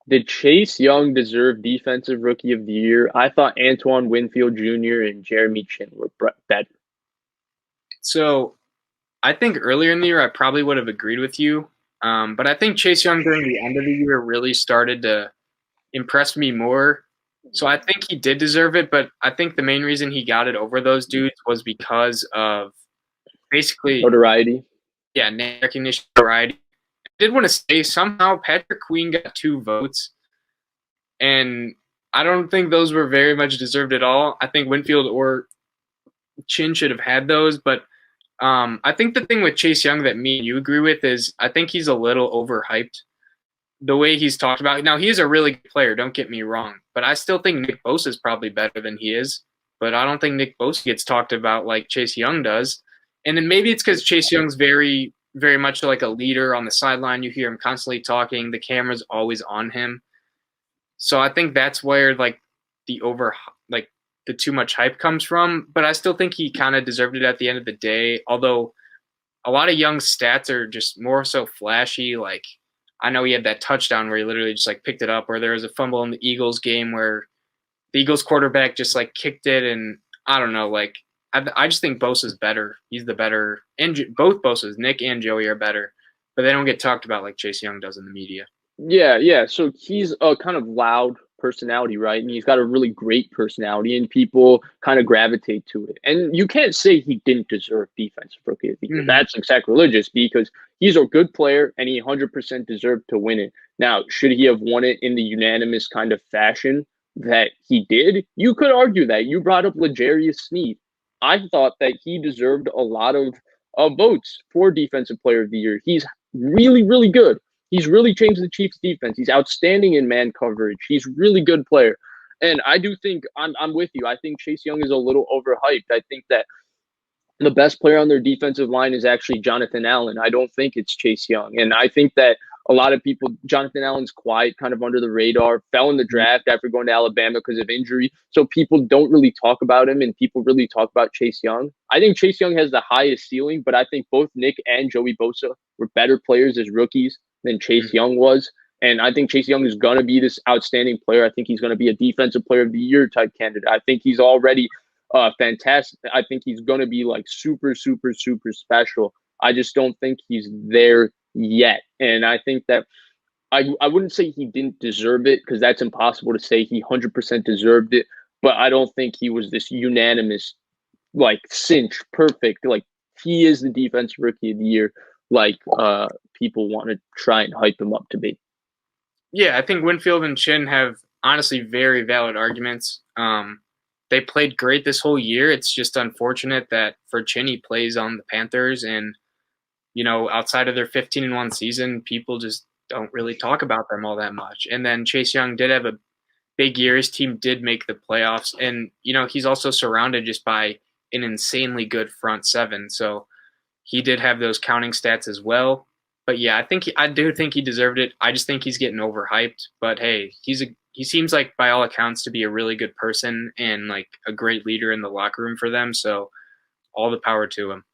Did Chase Young deserve Defensive Rookie of the Year? I thought Antoine Winfield Jr. and Jeremy Chinn were better. So I think earlier in the year I probably would have agreed with you, but I think Chase Young during the end of the year really started to impress me more. So I think he did deserve it, but I think the main reason he got it over those dudes was because of basically, Notoriety. yeah, name recognition variety. I did want to say somehow Patrick Queen got 2 votes, and I don't think those were very much deserved at all. I think Winfield or Chin should have had those, but I think the thing with Chase Young that me and you agree with is I think he's a little overhyped. The way he's talked about now, he is a really good player. Don't get me wrong, but I still think Nick Bosa is probably better than he is. But I don't think Nick Bosa gets talked about like Chase Young does. And then maybe it's because Chase Young's very, very much like a leader on the sideline. You hear him constantly talking. The camera's always on him. So I think that's where like the over like the too much hype comes from. But I still think he kind of deserved it at the end of the day. Although a lot of Young's stats are just more so flashy. Like I know he had that touchdown where he literally just like picked it up, or there was a fumble in the Eagles game where the Eagles quarterback just like kicked it, and I don't know, like I just think Bosa's better. He's the better, and both Bosa's, Nick and Joey, are better, but they don't get talked about like Chase Young does in the media. Yeah. So he's a kind of loud personality, right? And he's got a really great personality, and people kind of gravitate to it. And you can't say he didn't deserve Defensive Rookie of the Year. Mm-hmm. That's sacrilegious because he's a good player and he 100% deserved to win it. Now, should he have won it in the unanimous kind of fashion that he did? You could argue that. You brought up L'Jarius Sneed. I thought that he deserved a lot of votes for Defensive Player of the Year. He's really, really good. He's really changed the Chiefs' defense. He's outstanding in man coverage. He's a really good player. And I do think I'm with you. I think Chase Young is a little overhyped. I think that the best player on their defensive line is actually Jonathan Allen. I don't think it's Chase Young. And I think that a lot of people, Jonathan Allen's quiet, kind of under the radar, fell in the draft after going to Alabama because of injury. So people don't really talk about him and people really talk about Chase Young. I think Chase Young has the highest ceiling, but I think both Nick and Joey Bosa were better players as rookies than Chase Young was. And I think Chase Young is going to be this outstanding player. I think he's going to be a Defensive Player of the Year type candidate. I think he's already fantastic. I think he's going to be like super, super, super special. I just don't think he's there yet. And I think that I wouldn't say he didn't deserve it because that's impossible to say he 100% deserved it. But I don't think he was this unanimous, like cinch, perfect. Like he is the Defensive Rookie of the Year. Like people want to try and hype him up to be. Yeah, I think Winfield and Chin have honestly very valid arguments. They played great this whole year. It's just unfortunate that for Chin, he plays on the Panthers, and outside of their 15-1 season, people just don't really talk about them all that much. And then Chase Young did have a big year. His team did make the playoffs, and he's also surrounded just by an insanely good front seven. So he did have those counting stats as well. But yeah, I do think he deserved it. I just think he's getting overhyped. But hey, he seems like by all accounts to be a really good person and like a great leader in the locker room for them. So all the power to him.